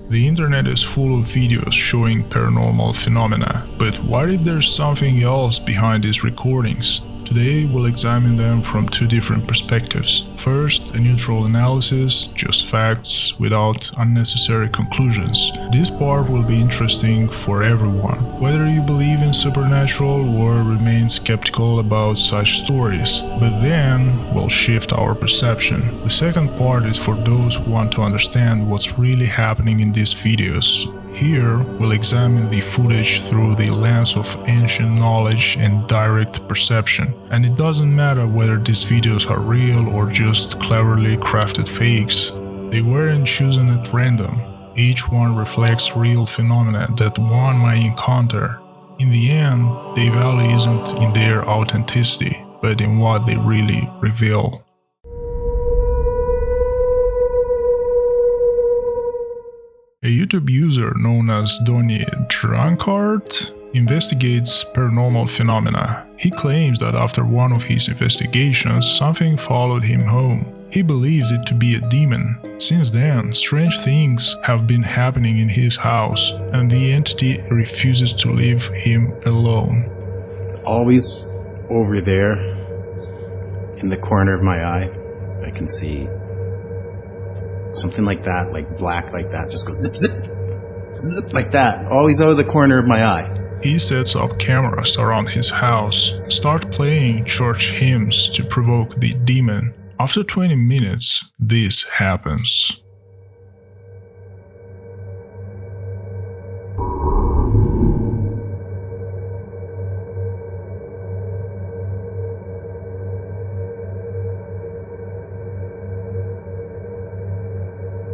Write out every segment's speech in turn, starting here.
The internet is full of videos showing paranormal phenomena, but what if there's something else behind these recordings? Today we'll examine them from two different perspectives. First, a neutral analysis, just facts without unnecessary conclusions. This part will be interesting for everyone, whether you believe in supernatural or remain skeptical about such stories. But then we'll shift our perception. The second part is for those who want to understand what's really happening in these videos. Here, we'll examine the footage through the lens of ancient knowledge and direct perception. And it doesn't matter whether these videos are real or just cleverly crafted fakes. They weren't chosen at random. Each one reflects real phenomena that one might encounter. In the end, the value isn't in their authenticity, but in what they really reveal. A YouTube user known as Donnie Drunkard investigates paranormal phenomena. He claims that after one of his investigations, something followed him home. He believes it to be a demon. Since then, strange things have been happening in his house, and the entity refuses to leave him alone. Always over there, in the corner of my eye, I can see something like that, like black like that, just goes zip, zip, zip like that, always out of the corner of my eye. He sets up cameras around his house, starts playing church hymns to provoke the demon. After 20 minutes, this happens.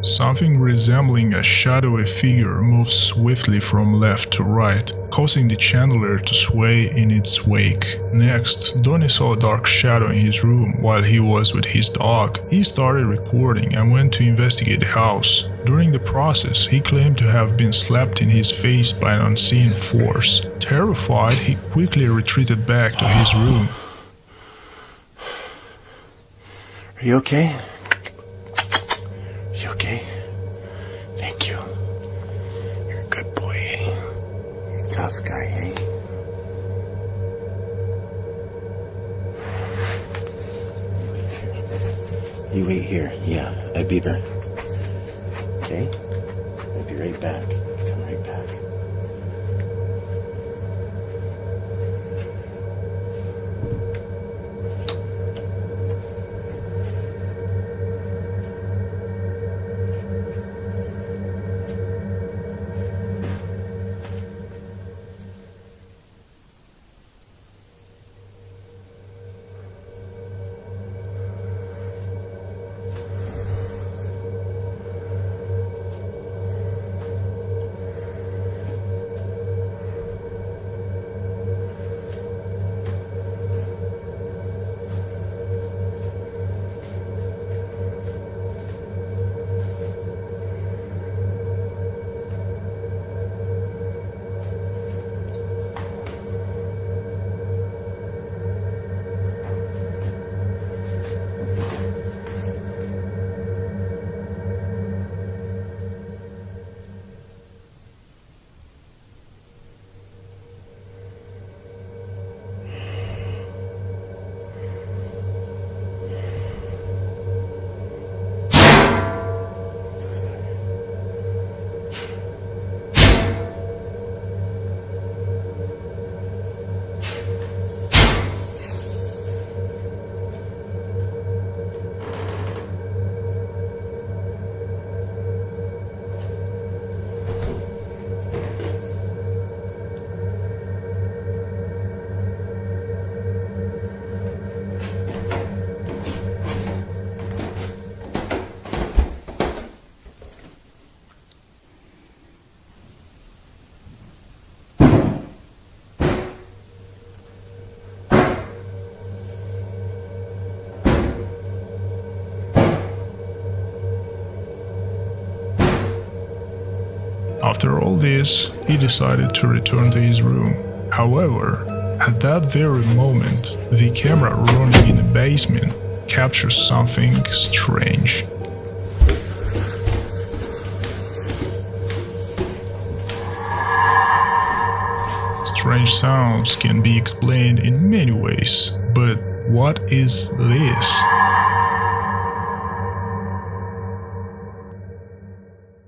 Something resembling a shadowy figure moves swiftly from left to right, causing the chandelier to sway in its wake. Next, Donnie saw a dark shadow in his room while he was with his dog. He started recording and went to investigate the house. During the process, he claimed to have been slapped in his face by an unseen force. Terrified, he quickly retreated back to his room. Are you okay? You okay? Thank you. You're a good boy, eh? You're a tough guy, eh? You wait here. Yeah, I beep her. Okay? I'll be right back. Come right back. After all this, he decided to return to his room. However, at that very moment, the camera running in the basement captures something strange. strange sounds can be explained in many ways, but what is this?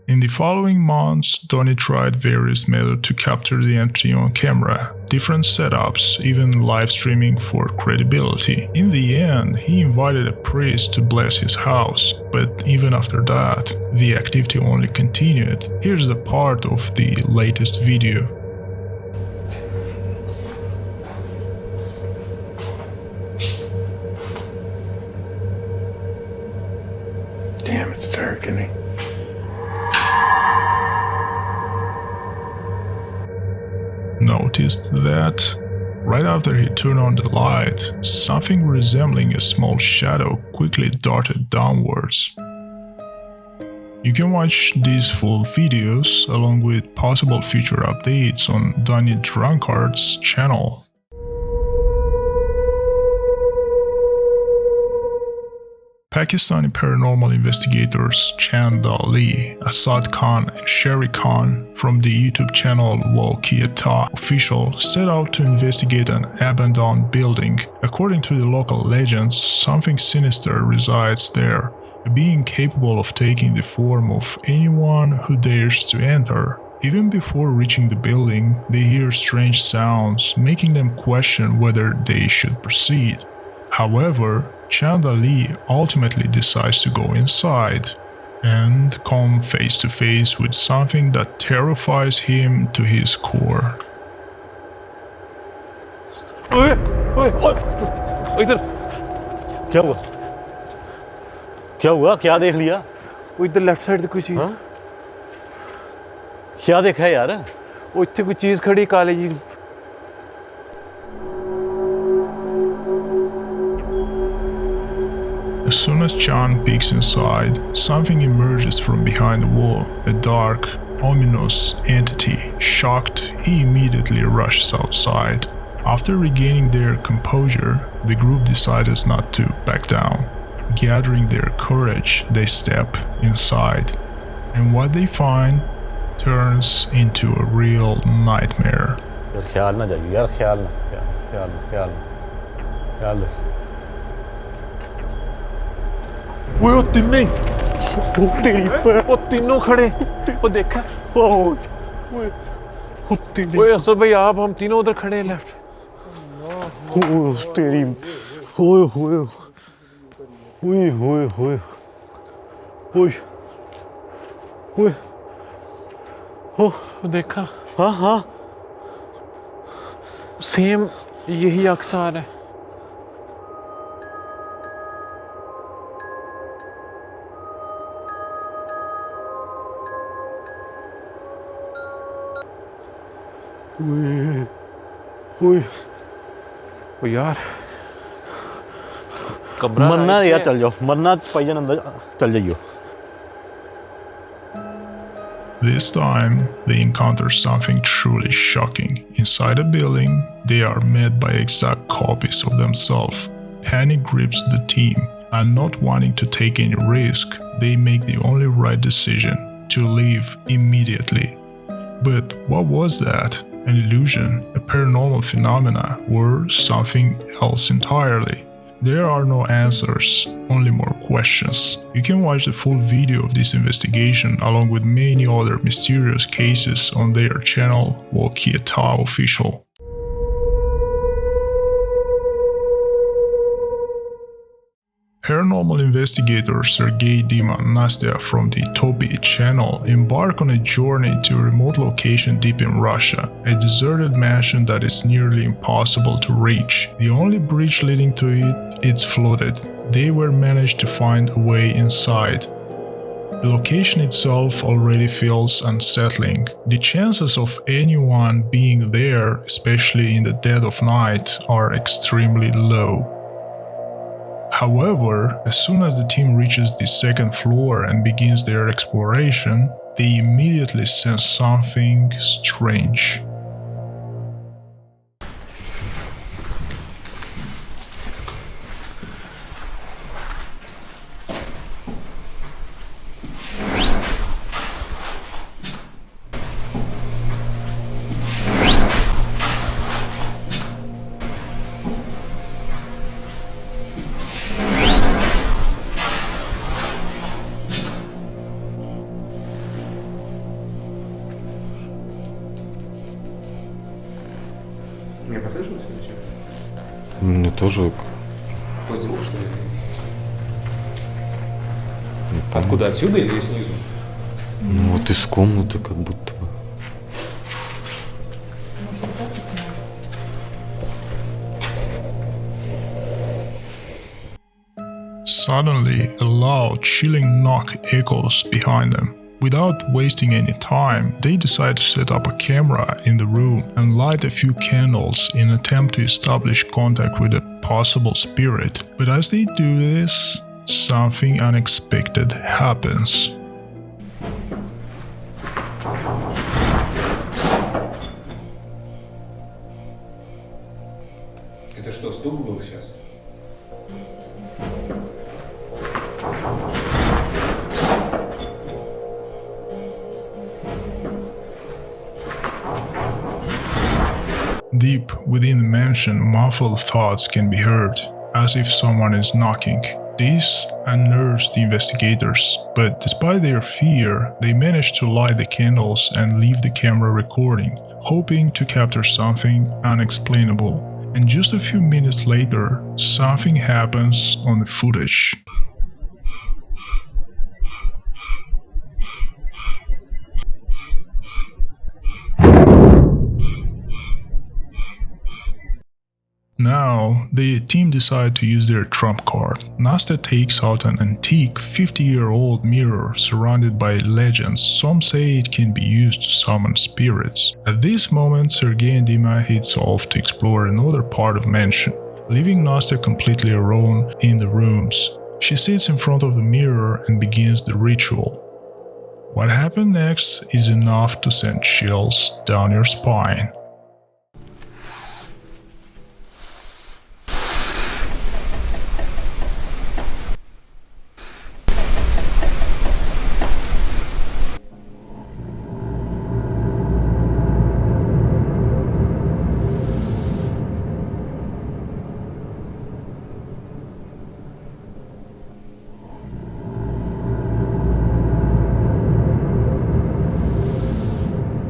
In the following months, Donnie tried various methods to capture the entity on camera, different setups, even live streaming for credibility. In the end, he invited a priest to bless his house, but even after that, the activity only continued. Here's the part of the latest video. Damn, it's dark, isn't it? Noticed that right after he turned on the light, something resembling a small shadow quickly darted downwards. You can watch these full videos along with possible future updates on Donnie Drunkard's channel. Pakistani paranormal investigators Chand Ali, Asad Khan and Sherry Khan from the YouTube channel Walkiata Official set out to investigate an abandoned building. According to the local legends, something sinister resides there, a being capable of taking the form of anyone who dares to enter. Even before reaching the building, they hear strange sounds, making them question whether they should proceed. However, Chand Ali ultimately decides to go inside and come face to face with something that terrifies him to his core. इधर क्या हुआ? क्या हुआ? क्या देख लिया? वो इधर लेफ्ट साइड कोई चीज क्या देखा है यार? वो इतने कोई चीज खड़ी Kali ji. As soon as Chan peeks inside, something emerges from behind the wall, a dark, ominous entity. Shocked, he immediately rushes outside. After regaining their composure, the group decides not to back down. Gathering their courage, they step inside, and what they find turns into a real nightmare. ख्याल ना जाइए यार, ख्याल रख. वो तीनों वो तीनों खड़े वो देखा वो असल भाई आप हम तीनों उधर खड़े हैं लेफ्ट तेरी होए होए होए होए होए होए होए हो देखा हाँ हाँ सेम यही अक्सर है ओ यार मरना यार चल जाओ मरना भाईजान अंदर चल जाइयो. This time, they encounter something truly shocking. Inside a building, they are met by exact copies of themselves. Panic grips the team, and not wanting to take any risk, they make the only right decision, to leave immediately. But what was that? An illusion, a paranormal phenomena, or something else entirely? There are no answers, only more questions. You can watch the full video of this investigation along with many other mysterious cases on their channel Walkiata Official. Paranormal investigator Sergei Dima and Nastya from the Toby channel embark on a journey to a remote location deep in Russia, a deserted mansion that is nearly impossible to reach. The only bridge leading to it's flooded. They were managed to find a way inside. The location itself already feels unsettling. The chances of anyone being there, especially in the dead of night, are extremely low. However, as soon as the team reaches the second floor and begins their exploration, they immediately sense something strange. Не послышалось ничего? Мне тоже... Хоть звук, что ли? не помню. Откуда, отсюда или снизу? Ну вот из комнаты как будто бы. Suddenly, a loud, chilling knock echoes behind them. Without wasting any time, they decide to set up a camera in the room and light a few candles in an attempt to establish contact with a possible spirit. But as they do this, something unexpected happens. Это что, стук был сейчас? Deep within the mansion, muffled thoughts can be heard, as if someone is knocking. This unnerves the investigators, but despite their fear, they manage to light the candles and leave the camera recording, hoping to capture something unexplainable. And just a few minutes later, something happens on the footage. Now, the team decide to use their trump card. Nastya takes out an antique 50-year-old mirror surrounded by legends. Some say it can be used to summon spirits. At this moment, Sergei and Dima heads off to explore another part of mansion, leaving Nastya completely alone in the rooms. She sits in front of the mirror and begins the ritual. What happened next is enough to send chills down your spine.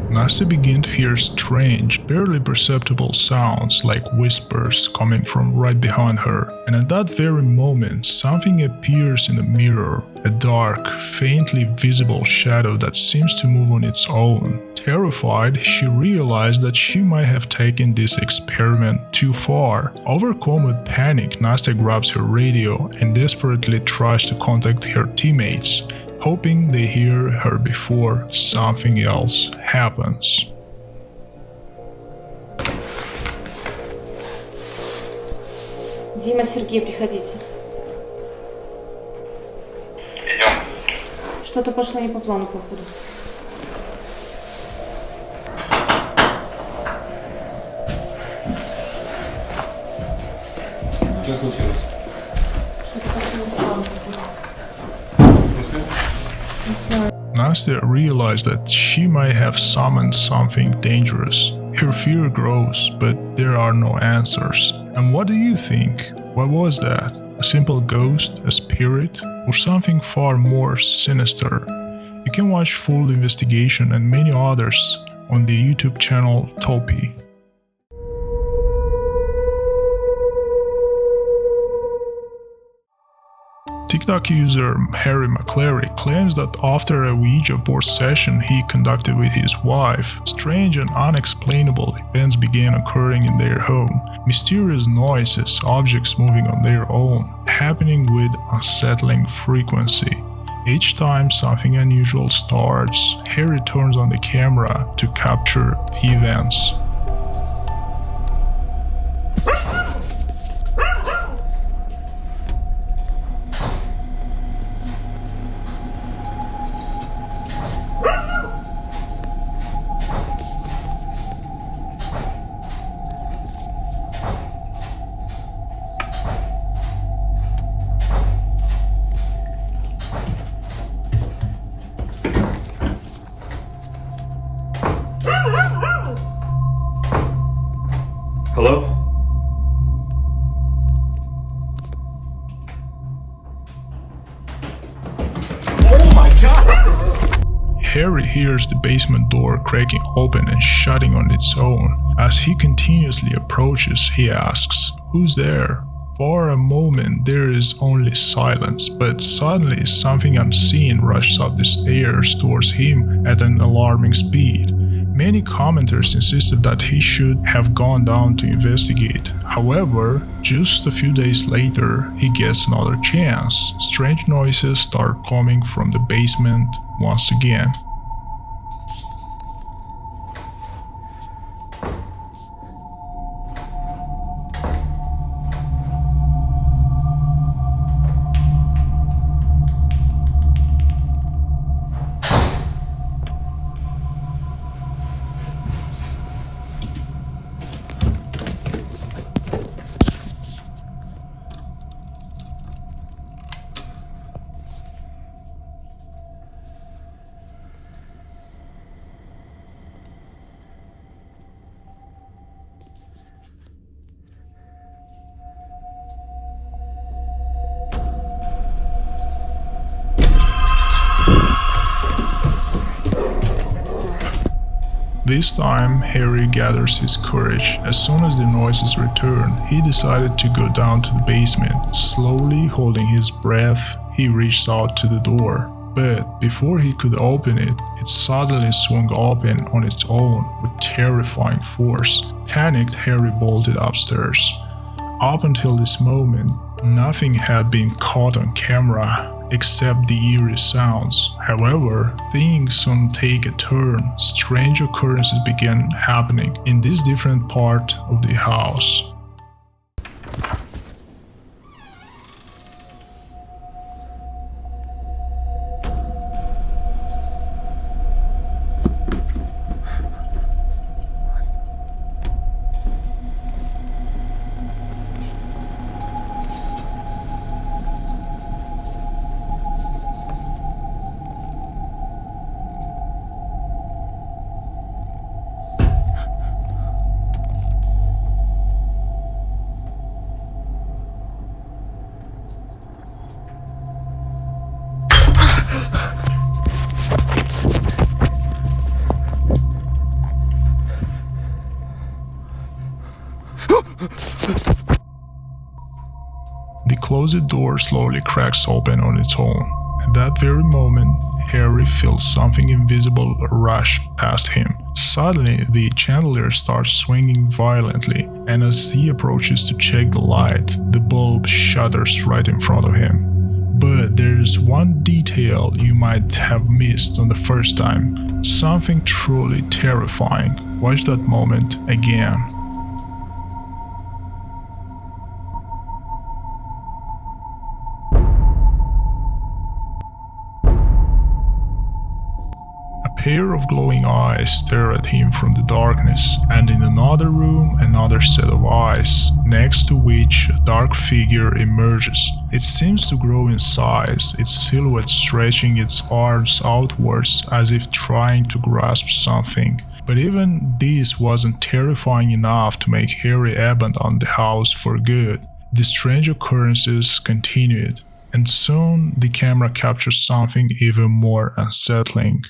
Nastya began to hear strange, barely perceptible sounds like whispers coming from right behind her. And at that very moment, something appears in the mirror, a dark, faintly visible shadow that seems to move on its own. Terrified, she realized that she might have taken this experiment too far. Overcome with panic, Nastya grabs her radio and desperately tries to contact her teammates, hoping they hear her before something else happens. Дима, Сергей, приходите. Что-то пошло не по плану, походу. Что случилось? Что-то пошло не по плану, походу. Nastya realized that she might have summoned something dangerous. Her fear grows, but there are no answers. And what do you think? What was that? A simple ghost, a spirit, or something far more sinister? You can watch full investigation and many others on the YouTube channel Topi. TikTok user Harry McClary claims that after a Ouija board session he conducted with his wife, strange and unexplainable events began occurring in their home. Mysterious noises, objects moving on their own, happening with unsettling frequency. Each time something unusual starts, Harry turns on the camera to capture the events. Hello? Harry Harry hears the basement door cracking open and shutting on its own. As he continuously approaches, he asks, "Who's there?" For a moment there is only silence, but suddenly something unseen rushes up the stairs towards him at an alarming speed. Many commenters insisted that he should have gone down to investigate. However, just a few days later, he gets another chance. Strange noises start coming from the basement once again. This time, Harry gathers his courage. As soon as the noises return, he decided to go down to the basement. Slowly holding his breath, he reached out to the door. But before he could open it, it suddenly swung open on its own with terrifying force. Panicked, Harry bolted upstairs. Up until this moment, nothing had been caught on camera except the eerie sounds. However, things soon take a turn. Strange occurrences began happening in this different part of the house. The closed door slowly cracks open on its own. At that very moment, Harry feels something invisible rush past him. Suddenly, the chandelier starts swinging violently, and as he approaches to check the light, the bulb shudders right in front of him. But there's one detail you might have missed on the first time. Something truly terrifying. Watch that moment again. A pair of glowing eyes stare at him from the darkness, and in another room another set of eyes, next to which a dark figure emerges. It seems to grow in size, its silhouette stretching its arms outwards as if trying to grasp something. But even this wasn't terrifying enough to make Harry abandon the house for good. The strange occurrences continued, and soon the camera captures something even more unsettling.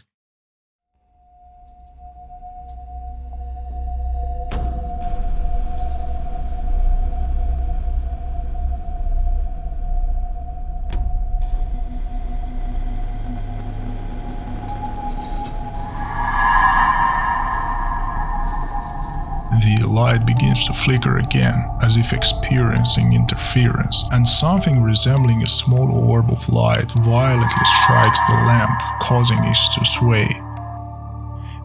The light begins to flicker again, as if experiencing interference, and something resembling a small orb of light violently strikes the lamp, causing it to sway.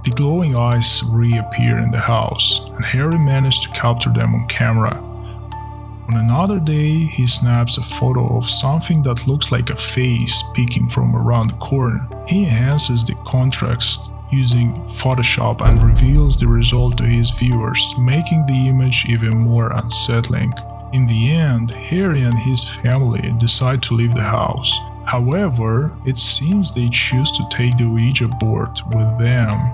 The glowing eyes reappear in the house, and Harry managed to capture them on camera. On another day, he snaps a photo of something that looks like a face peeking from around the corner. He enhances the contrast using Photoshop and reveals the result to his viewers, making the image even more unsettling. In the end, Harry and his family decide to leave the house. However, it seems they choose to take the Ouija board with them.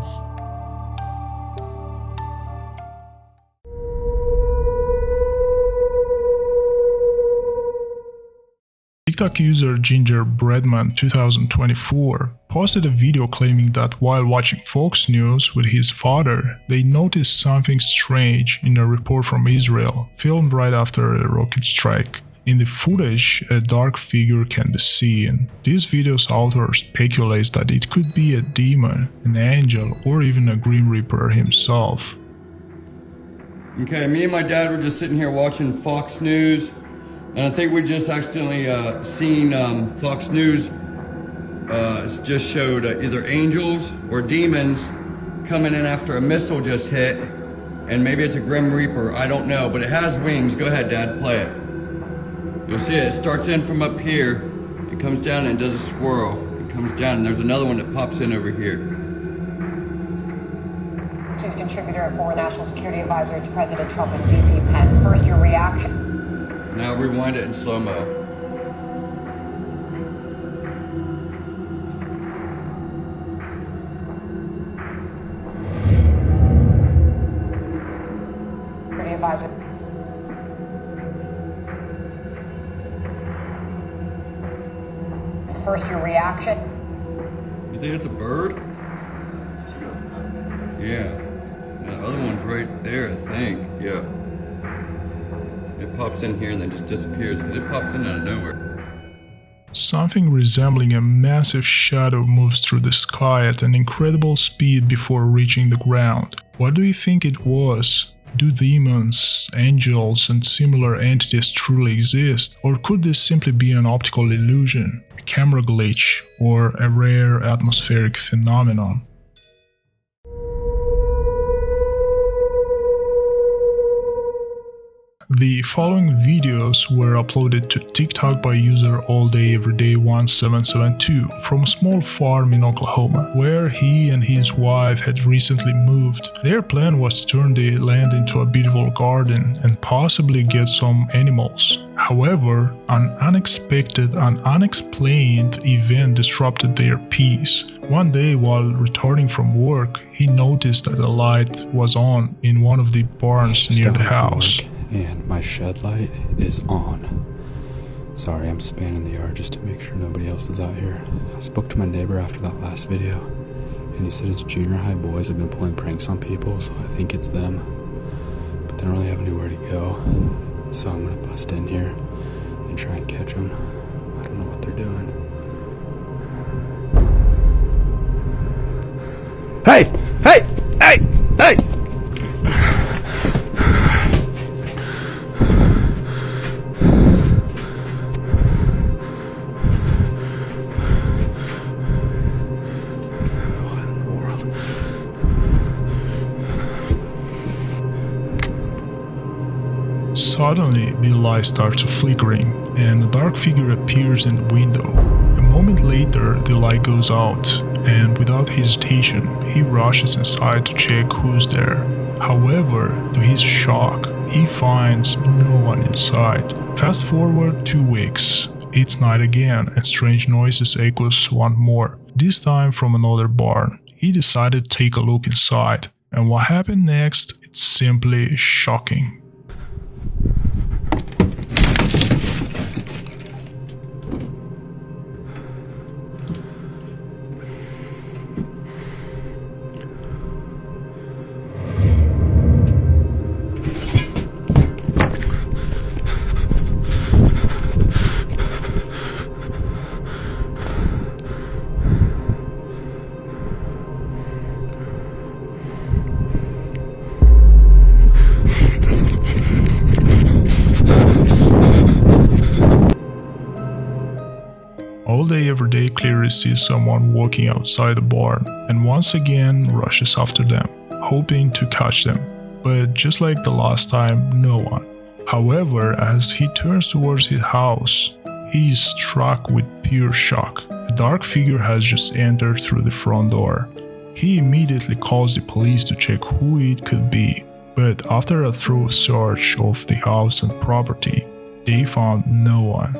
TikTok user GingerBreadman2024 posted a video claiming that while watching Fox News with his father, they noticed something strange in a report from Israel, filmed right after a rocket strike. In the footage, a dark figure can be seen. This video's author speculates that it could be a demon, an angel, or even a Grim Reaper himself. Okay, me and my dad were just sitting here watching Fox News, and I think we just accidentally seen Fox News just showed either angels or demons coming in after a missile just hit, and maybe it's a Grim Reaper, I don't know, but it has wings. Go ahead, Dad, play it. You'll see it starts in from up here, it comes down and does a swirl. It comes down, and there's another one that pops in over here. News contributor and former National Security Advisor to President Trump and VP Pence. First, your reaction. Now rewind it in slow-mo. Security Advisor. First, your reaction. You think it's a bird? Yeah. The other one's right there, I think. Yeah. It pops in here and then just disappears because it pops in out of nowhere. Something resembling a massive shadow moves through the sky at an incredible speed before reaching the ground. What do you think it was? Do demons, angels, and similar entities truly exist? Or could this simply be an optical illusion, a camera glitch, or a rare atmospheric phenomenon? The following videos were uploaded to TikTok by user AllDayEveryday1772 from a small farm in Oklahoma, where he and his wife had recently moved. Their plan was to turn the land into a beautiful garden and possibly get some animals. However, an unexpected and unexplained event disrupted their peace. One day, while returning from work, he noticed that a light was on in one of the barns near the house. And my shed light is on. Sorry, I'm spanning the yard just to make sure nobody else is out here. I spoke to my neighbor after that last video, and he said his junior high boys have been pulling pranks on people, so I think it's them. But they don't really have anywhere to go, so I'm gonna bust in here and try and catch them. I don't know what they're doing. Hey! Hey! Hey! Hey! Suddenly, the light starts flickering, and a dark figure appears in the window. A moment later, the light goes out, and without hesitation, he rushes inside to check who's there. However, to his shock, he finds no one inside. Fast forward 2 weeks. It's night again, and strange noises echoes once more, this time from another barn. He decided to take a look inside, and what happened next, it's simply shocking. All day every day clearly sees someone walking outside the barn and once again rushes after them, hoping to catch them, but just like the last time, no one. However, as he turns towards his house, he is struck with pure shock. A dark figure has just entered through the front door. He immediately calls the police to check who it could be, but after a thorough search of the house and property, they found no one.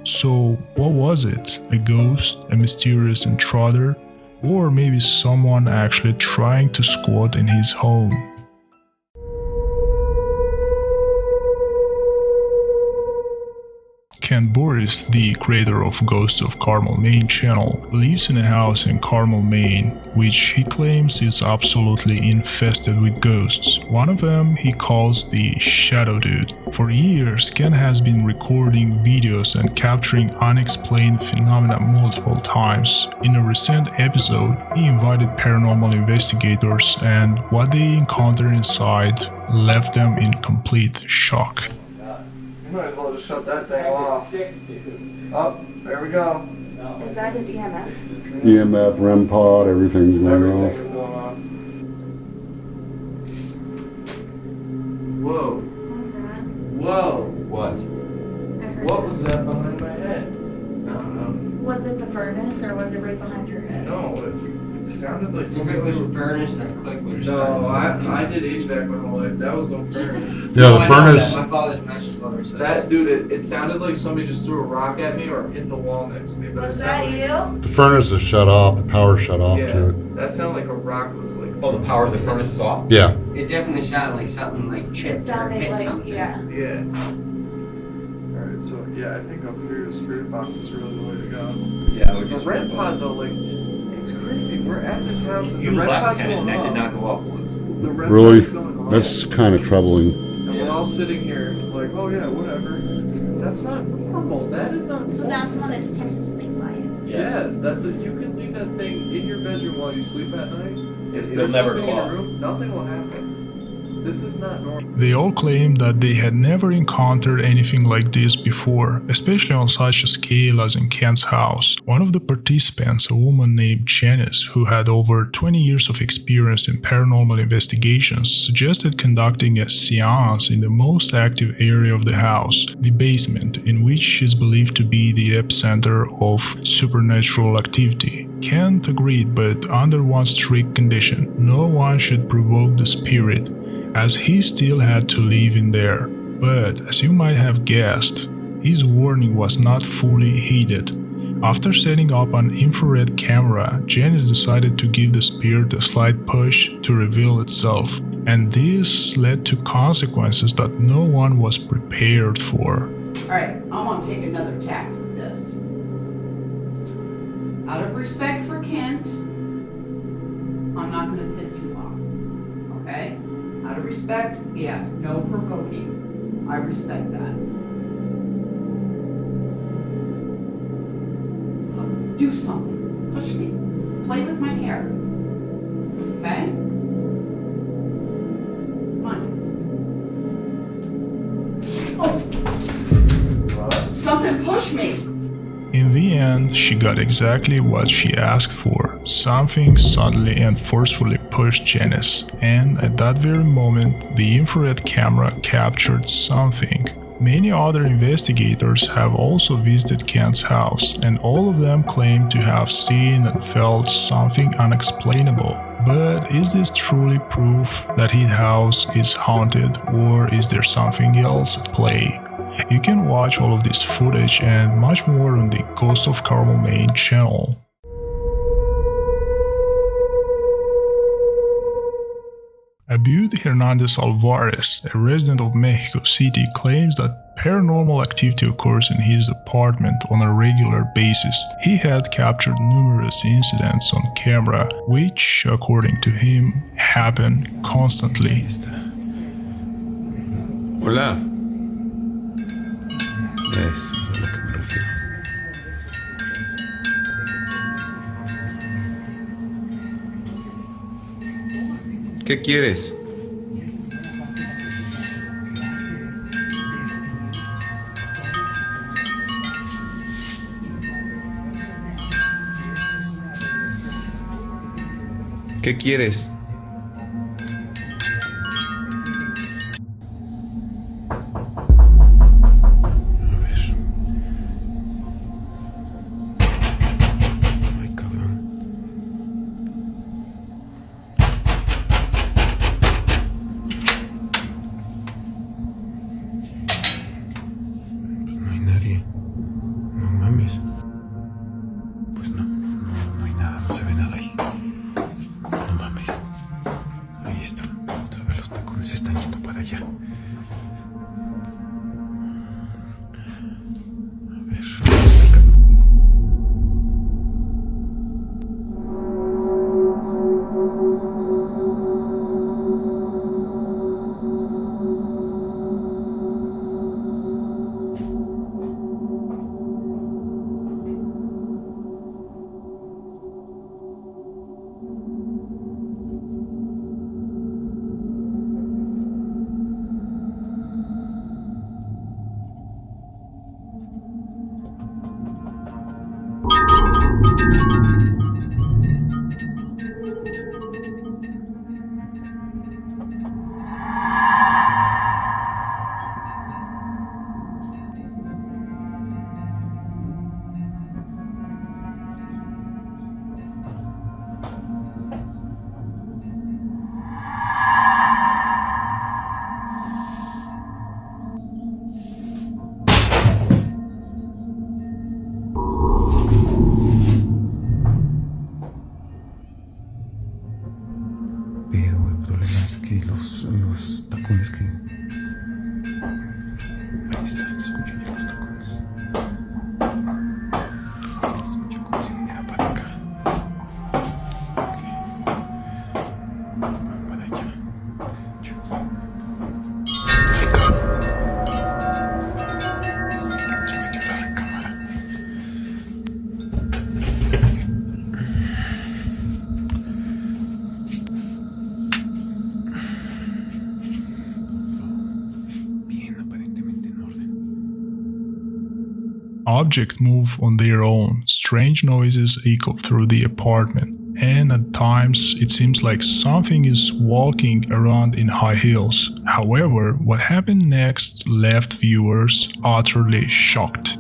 So what was it? A ghost? A mysterious intruder? Or maybe someone actually trying to squat in his home? Ken Boris, the creator of Ghosts of Carmel, Maine channel, lives in a house in Carmel, Maine, which he claims is absolutely infested with ghosts. One of them he calls the Shadow Dude. For years, Ken has been recording videos and capturing unexplained phenomena multiple times. In a recent episode, he invited paranormal investigators, and what they encountered inside left them in complete shock. You might as well just shut that thing off. Oh, there we go. Is that his EMF? EMF, REM pod, everything's going off. Everything is going on. Whoa. What was that? Whoa. What? I heard What it. was that behind my head? I don't know. Was it the furnace or was it right behind your head? No, it sounded like If something. it was a furnace, that click would have No, I did HVAC my whole life. That was no furnace. Yeah, the furnace. My father's master plumber says. That dude, it sounded like somebody just threw a rock at me or hit the wall next to me. But Was it that sounded you? The furnace is shut off, the power shut off yeah, to it. that sounded like a rock was like. Oh, the power of the furnace is off? Yeah. It definitely sounded like something like It chipped or sounded hit like, something. yeah. Yeah. Alright, so yeah, I think up here the spirit box is really the way to go. Yeah, we The just red pod though, like, it's crazy. We're at this house and You the red left pod's Ken going and that off. did not go off once. The red Really? pod's going off. That's kind of troubling. And we're all sitting here like, oh yeah, whatever. That's not normal. That is not normal. So that's one that detects something by it. Yes, you can leave that thing in your bedroom while you sleep at night. If It'll there's never something go in your off. room, nothing will happen. This is not normal. They all claim that they had never encountered anything like this before, especially on such a scale as in Ken's house. One of the participants, a woman named Janice, who had over 20 years of experience in paranormal investigations, suggested conducting a seance in the most active area of the house, the basement, in which is believed to be the epicenter of supernatural activity. Kent agreed, but under one strict condition: no one should provoke the spirit, as he still had to live in there. But as you might have guessed, his warning was not fully heeded. After setting up an infrared camera, Janice decided to give the spirit a slight push to reveal itself, and this led to consequences that no one was prepared for. Alright, I want to take another tack with this. Out of respect for Kent, I'm not going to piss you off. Okay? Out of respect, he asked no provoking. I respect that. Do something. Push me. Play with my hair. Okay? Come on. Oh! Something push me! In the end, she got exactly what she asked for. Something suddenly and forcefully pushed Janice, and at that very moment, the infrared camera captured something. Many other investigators have also visited Kent's house, and all of them claim to have seen and felt something unexplainable. But is this truly proof that his house is haunted, or is there something else at play? You can watch all of this footage and much more on the Ghost of Carmel, Maine channel. Abud Hernandez Alvarez, a resident of Mexico City, claims that paranormal activity occurs in his apartment on a regular basis. He had captured numerous incidents on camera, which, according to him, happen constantly. Hola. Eso es a lo que me refiero. ¿Qué quieres? ¿Qué quieres? Pero el problema es que los tacones que... Ahí está, se escuchan ya los tacones. Se escucha como si viniera para acá. Para allá. Ay, cabrón. Se metió la recámara. Objects move on their own, strange noises echo through the apartment, and at times it seems like something is walking around in high heels. However, what happened next left viewers utterly shocked.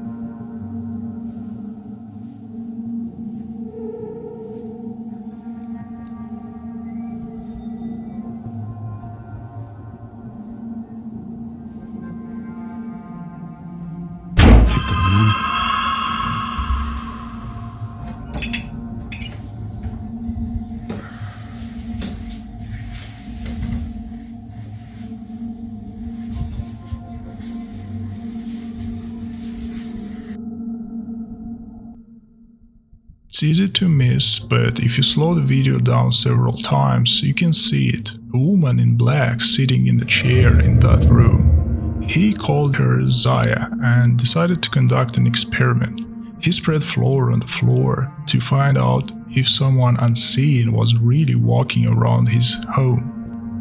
It's easy to miss, but if you slow the video down several times, you can see it. A woman in black sitting in the chair in that room. He called her Zaya and decided to conduct an experiment. He spread flour on the floor to find out if someone unseen was really walking around his home.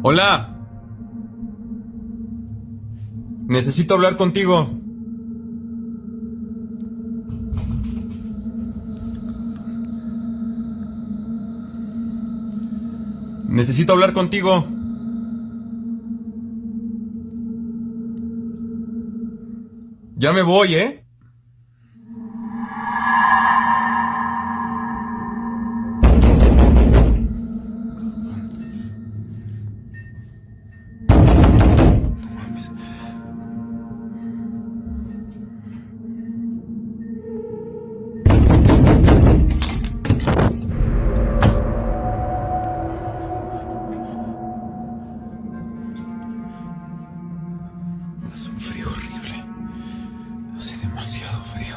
Hola. Necesito hablar contigo. Necesito hablar contigo. Ya me voy, ¿eh? Hace un frío horrible. Hace demasiado frío.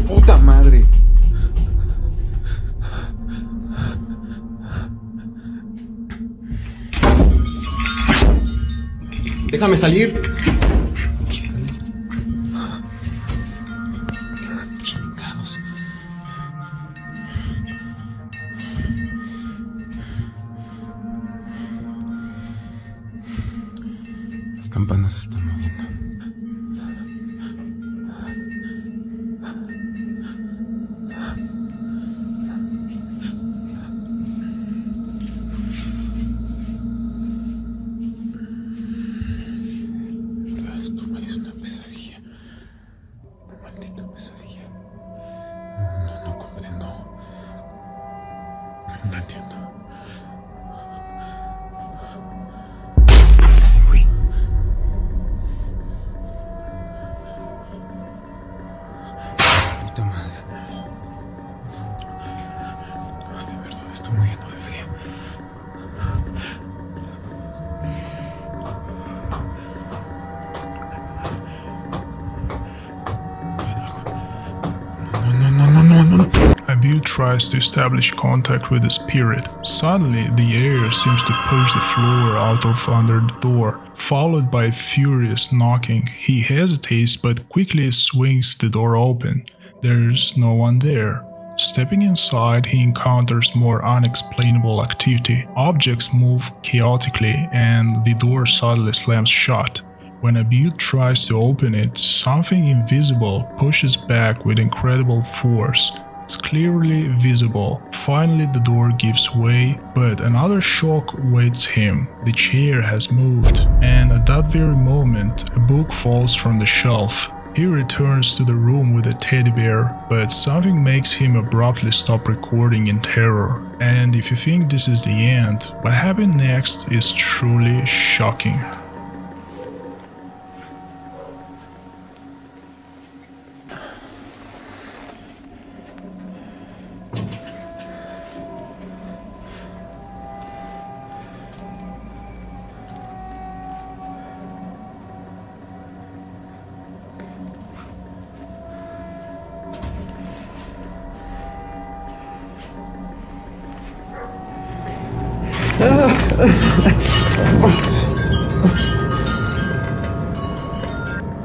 ¡Puta madre! Déjame salir. Las campanas se están moviendo. Esto parece una pesadilla. Una maldita pesadilla. No comprendo. No entiendo. Puta madre. De verdad, estoy muriendo de frío. No. Abu tries to establish contact with the spirit. Suddenly, the air seems to push the floor out of under the door, followed by furious knocking. He hesitates but quickly swings the door open. There's no one there. Stepping inside, he encounters more unexplainable activity. Objects move chaotically and the door suddenly slams shut. When Abu tries to open it, something invisible pushes back with incredible force. It's clearly visible. Finally, the door gives way, but another shock waits him. The chair has moved, and at that very moment, a book falls from the shelf. He returns to the room with a teddy bear, but something makes him abruptly stop recording in terror. And if you think this is the end, what happened next is truly shocking.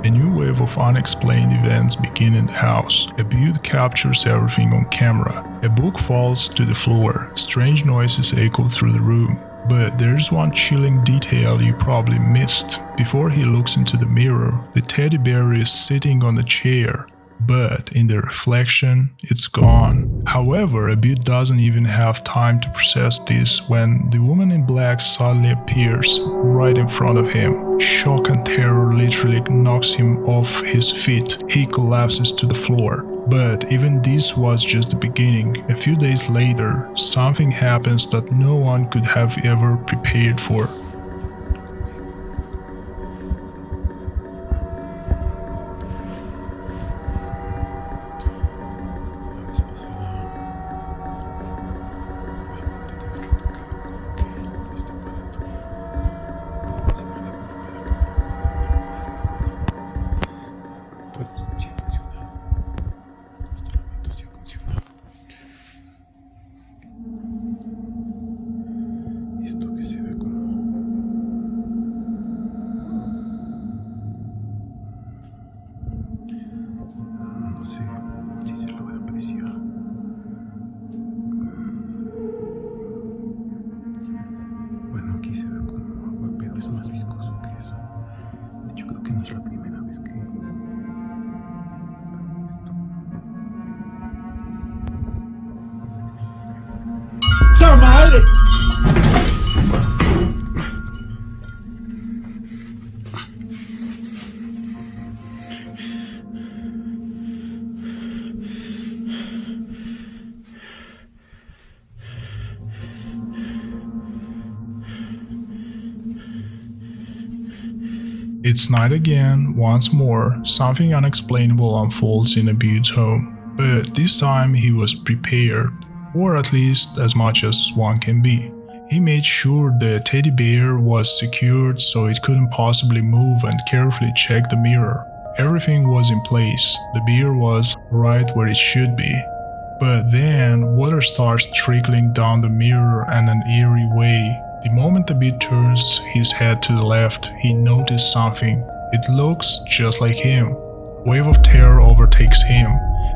A new wave of unexplained events begin in the house. A butte captures everything on camera. A book falls to the floor. Strange noises echo through the room. But there's one chilling detail you probably missed. Before he looks into the mirror, the teddy bear is sitting on the chair. But in the reflection, it's gone. However, Abud doesn't even have time to process this when the woman in black suddenly appears right in front of him. Shock and terror literally knocks him off his feet. He collapses to the floor. But even this was just the beginning. A few days later, something happens that no one could have ever prepared for. It's night again. Once more, something unexplainable unfolds in Abud's home. But this time he was prepared, or at least as much as one can be. He made sure the teddy bear was secured so it couldn't possibly move and carefully checked the mirror. Everything was in place. The beer was right where it should be. But then water starts trickling down the mirror in an eerie way. The moment the bear turns his head to the left, he noticed something. It looks just like him. A wave of terror overtakes him.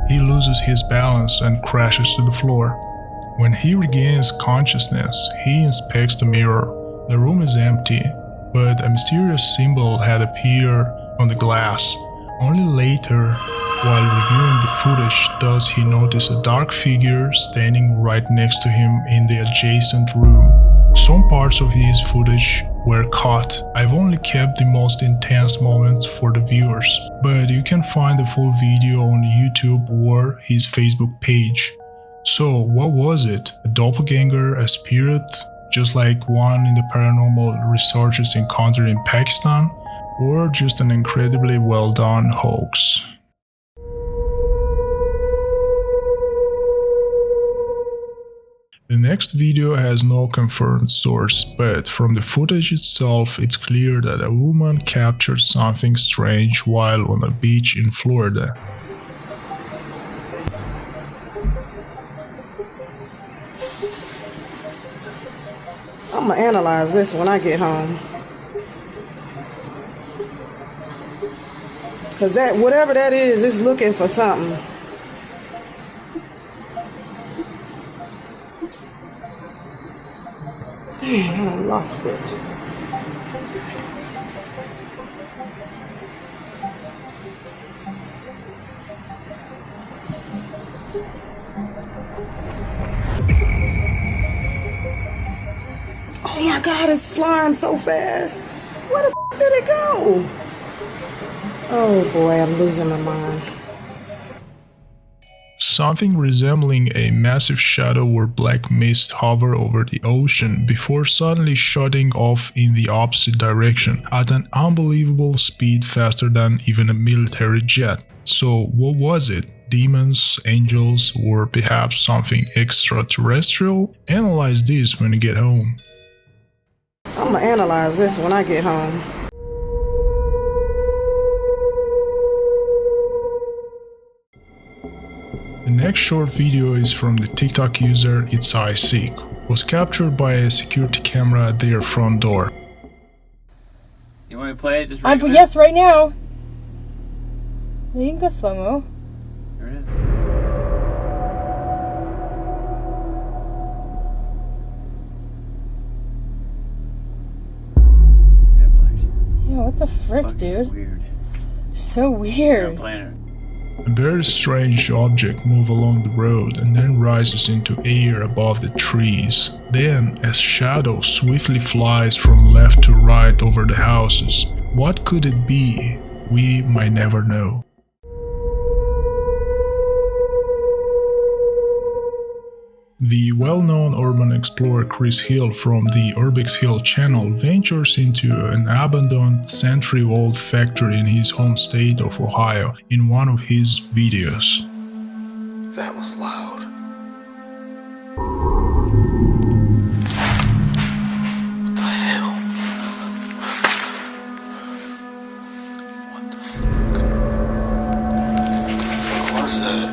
He loses his balance and crashes to the floor. When he regains consciousness, he inspects the mirror. The room is empty, but a mysterious symbol had appeared on the glass. Only later, while reviewing the footage, does he notice a dark figure standing right next to him in the adjacent room. Some parts of his footage were cut. I've only kept the most intense moments for the viewers, but you can find the full video on YouTube or his Facebook page. So what was it? A doppelganger, a spirit, just like one in the paranormal researchers encountered in Pakistan, or just an incredibly well done hoax? The next video has no confirmed source, but from the footage itself it's clear that a woman captured something strange while on a beach in Florida. I'm gonna analyze this when I get home. Cause that, whatever that is looking for something. Dang, I lost it. Oh my God, it's flying so fast. Where the f did it go? Oh boy, I'm losing my mind. Something resembling a massive shadow or black mist hovered over the ocean before suddenly shutting off in the opposite direction at an unbelievable speed, faster than even a military jet. So what was it? Demons, angels, or perhaps something extraterrestrial? Analyze this when you get home. I'm gonna analyze this when I get home. The next short video is from the TikTok user It's I Seek. was captured by a security camera at their front door. You want me to play it? Just yes, right now. You can go slow-mo. There it is. Yeah, what the frick, dude? Weird. So weird. I'm playing it. A very strange object moves along the road and then rises into air above the trees. Then a shadow swiftly flies from left to right over the houses. What could it be? We might never know. The well-known urban explorer Chris Hill from the Urbex Hill channel ventures into an abandoned century-old factory in his home state of Ohio in one of his videos. That was loud. What the hell? What the fuck? What the fuck was that?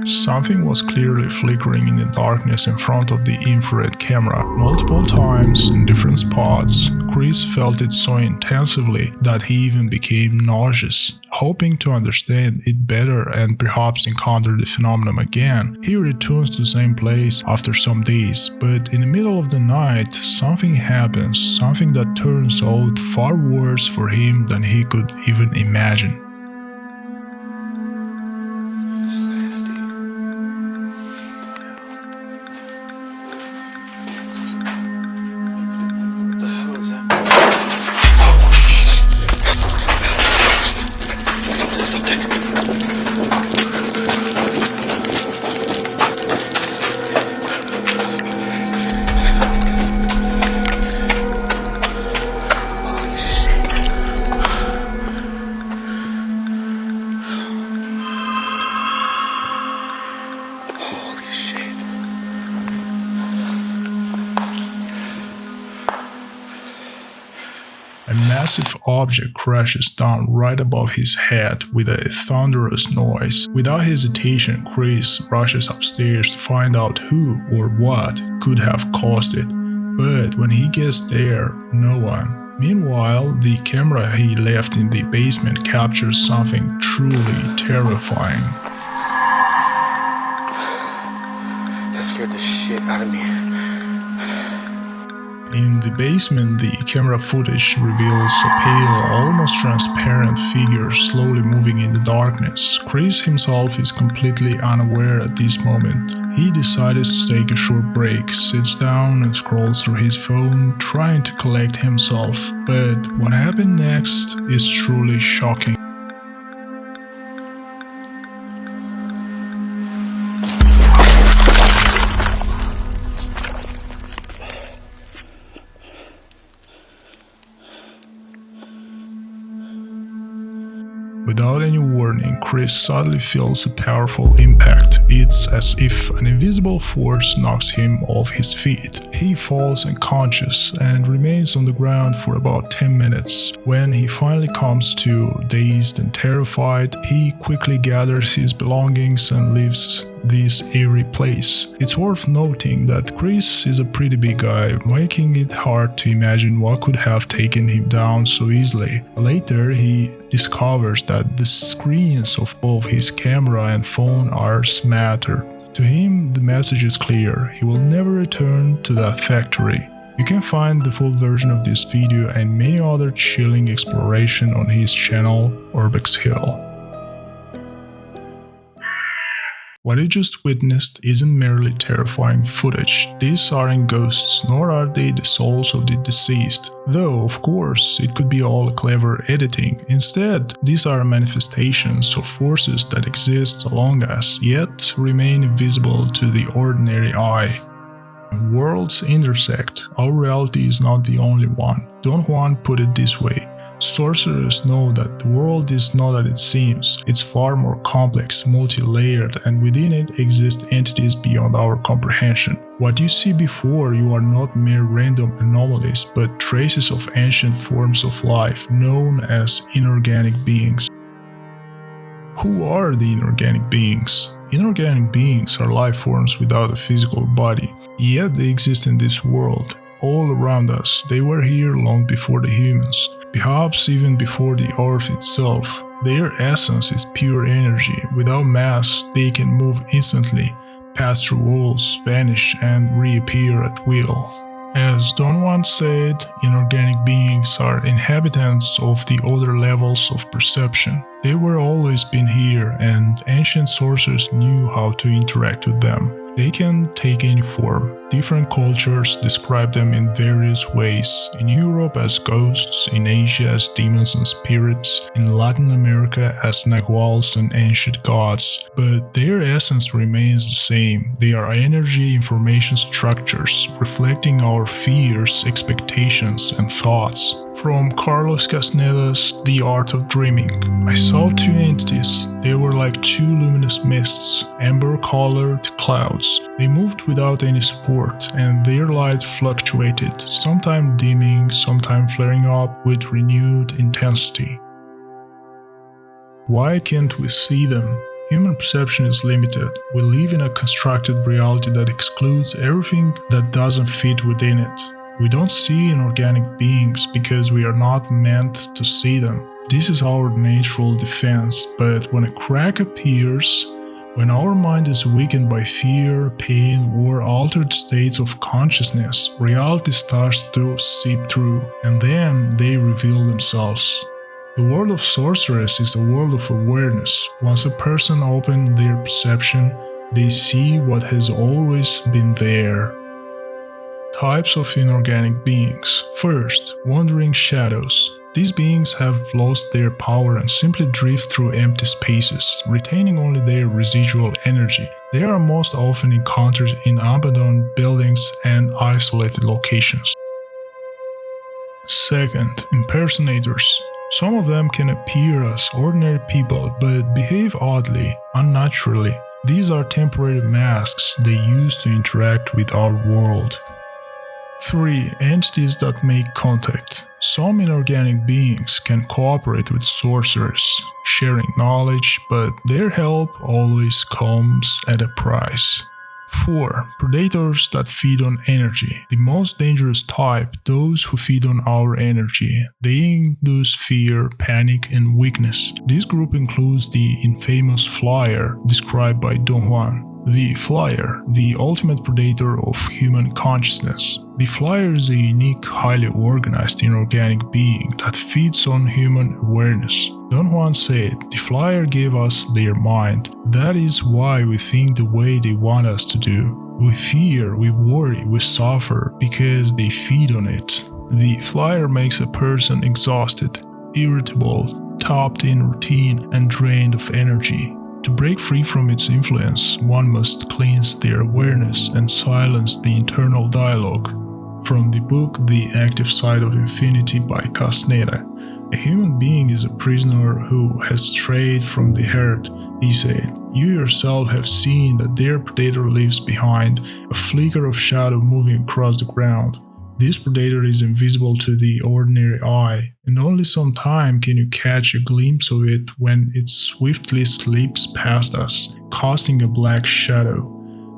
Something was clearly flickering in the darkness in front of the infrared camera. Multiple times, in different spots, Chris felt it so intensively that he even became nauseous. Hoping to understand it better and perhaps encounter the phenomenon again, he returns to the same place after some days. But in the middle of the night, something happens, something that turns out far worse for him than he could even imagine. A massive object crashes down right above his head with a thunderous noise. Without hesitation, Chris rushes upstairs to find out who or what could have caused it. But when he gets there, no one. Meanwhile, the camera he left in the basement captures something truly terrifying. That scared the shit out of me. In the basement, the camera footage reveals a pale, almost transparent figure slowly moving in the darkness. Chris himself is completely unaware at this moment. He decides to take a short break, sits down and scrolls through his phone, trying to collect himself. But what happened next is truly shocking. Without any warning, Chris suddenly feels a powerful impact. It's as if an invisible force knocks him off his feet. He falls unconscious and remains on the ground for about 10 minutes. When he finally comes to, dazed and terrified, he quickly gathers his belongings and leaves this eerie place. It's worth noting that Chris is a pretty big guy, making it hard to imagine what could have taken him down so easily. Later, he discovers that the screens of both his camera and phone are smattered. To him, the message is clear: he will never return to that factory. You can find the full version of this video and many other chilling exploration on his channel, Urbex Hill. What you just witnessed isn't merely terrifying footage. These aren't ghosts, nor are they the souls of the deceased. Though, of course, it could be all clever editing. Instead, these are manifestations of forces that exist among us, yet remain invisible to the ordinary eye. Worlds intersect. Our reality is not the only one. Don Juan put it this way. Sorcerers know that the world is not as it seems. It's far more complex, multi-layered, and within it exist entities beyond our comprehension. What you see before you are not mere random anomalies, but traces of ancient forms of life known as inorganic beings. Who are the inorganic beings? Inorganic beings are life forms without a physical body, yet they exist in this world, all around us. They were here long before the humans, perhaps even before the earth itself. Their essence is pure energy. Without mass, they can move instantly, pass through walls, vanish, and reappear at will. As Don Juan said, inorganic beings are inhabitants of the other levels of perception. They were always been here, and ancient sorcerers knew how to interact with them. They can take any form. Different cultures describe them in various ways. In Europe as ghosts, in Asia as demons and spirits, in Latin America as nahuals and ancient gods. But their essence remains the same. They are energy information structures, reflecting our fears, expectations, and thoughts. From Carlos Castaneda's The Art of Dreaming. I saw two entities. They were like two luminous mists, amber-colored clouds. They moved without any support, and their light fluctuated, sometimes dimming, sometimes flaring up with renewed intensity. Why can't we see them? Human perception is limited. We live in a constructed reality that excludes everything that doesn't fit within it. We don't see inorganic beings because we are not meant to see them. This is our natural defense, but when a crack appears, when our mind is weakened by fear, pain, or altered states of consciousness, reality starts to seep through, and then they reveal themselves. The world of sorcerers is a world of awareness. Once a person opens their perception, they see what has always been there. Types of inorganic beings. First, wandering shadows. These beings have lost their power and simply drift through empty spaces, retaining only their residual energy. They are most often encountered in abandoned buildings and isolated locations. Second, impersonators. Some of them can appear as ordinary people but behave oddly, unnaturally. These are temporary masks they use to interact with our world. 3. Entities that make contact. Some inorganic beings can cooperate with sorcerers, sharing knowledge, but their help always comes at a price. 4. Predators that feed on energy. The most dangerous type, those who feed on our energy. They induce fear, panic, and weakness. This group includes the infamous flyer described by Don Juan. The flyer, the ultimate predator of human consciousness. The flyer is a unique, highly organized inorganic being that feeds on human awareness. Don Juan said, the flyer gave us their mind. That is why we think the way they want us to do. We fear, we worry, we suffer because they feed on it. The flyer makes a person exhausted, irritable, tapped in routine, and drained of energy. To break free from its influence, one must cleanse their awareness and silence the internal dialogue. From the book The Active Side of Infinity by Castaneda, a human being is a prisoner who has strayed from the herd. He said, you yourself have seen that their predator leaves behind a flicker of shadow moving across the ground. This predator is invisible to the ordinary eye, and only sometime can you catch a glimpse of it when it swiftly slips past us, casting a black shadow.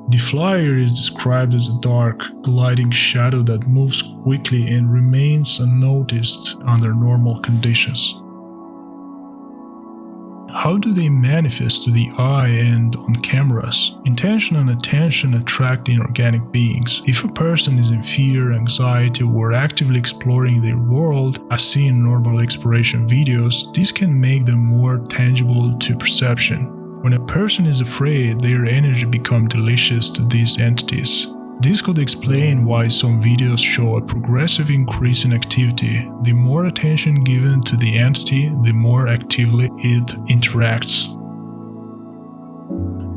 The flyer is described as a dark, gliding shadow that moves quickly and remains unnoticed under normal conditions. How do they manifest to the eye and on cameras? Intention and attention attract inorganic beings. If a person is in fear, anxiety, or actively exploring their world, as seen in normal exploration videos, this can make them more tangible to perception. When a person is afraid, their energy becomes delicious to these entities. This could explain why some videos show a progressive increase in activity. The more attention given to the entity, the more actively it interacts.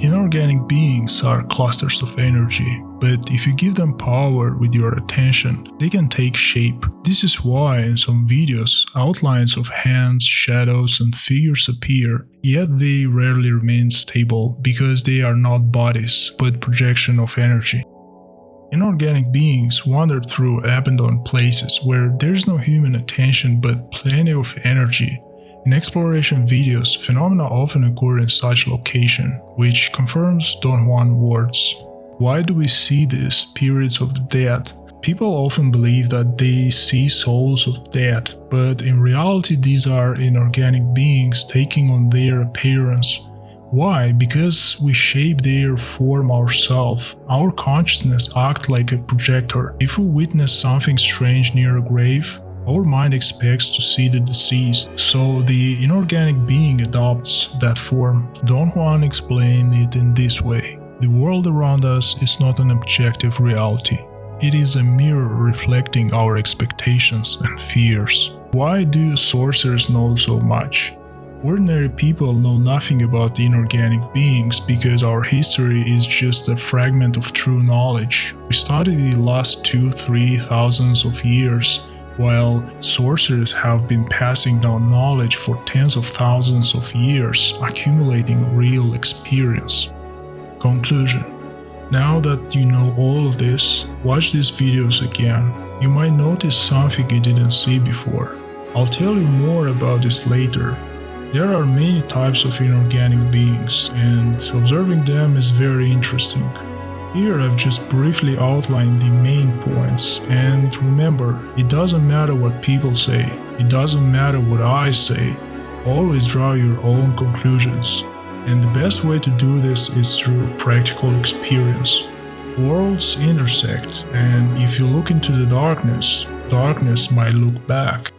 Inorganic Inorganic beings are clusters of energy, but if you give them power with your attention, they can take shape. This is why in some videos, outlines of hands, shadows, and figures appear, yet they rarely remain stable because they are not bodies, but projection of energy. Inorganic beings wander through abandoned places where there's no human attention but plenty of energy. In exploration videos, phenomena often occur in such location, which confirms Don Juan's words. Why do we see these spirits of the dead? People often believe that they see souls of dead, but in reality these are inorganic beings taking on their appearance. Why? Because we shape their form ourselves. Our consciousness acts like a projector. If we witness something strange near a grave, our mind expects to see the deceased, so the inorganic being adopts that form. Don Juan explained it in this way. The world around us is not an objective reality. It is a mirror reflecting our expectations and fears. Why do sorcerers know so much? Ordinary people know nothing about the inorganic beings because our history is just a fragment of true knowledge. We studied the last 2-3 thousands of years, while sorcerers have been passing down knowledge for tens of thousands of years, accumulating real experience. Conclusion. Now that you know all of this, watch these videos again. You might notice something you didn't see before. I'll tell you more about this later. There are many types of inorganic beings, and observing them is very interesting. Here I've just briefly outlined the main points, and remember, it doesn't matter what people say, it doesn't matter what I say, always draw your own conclusions. And the best way to do this is through practical experience. Worlds intersect, and if you look into the darkness, darkness might look back.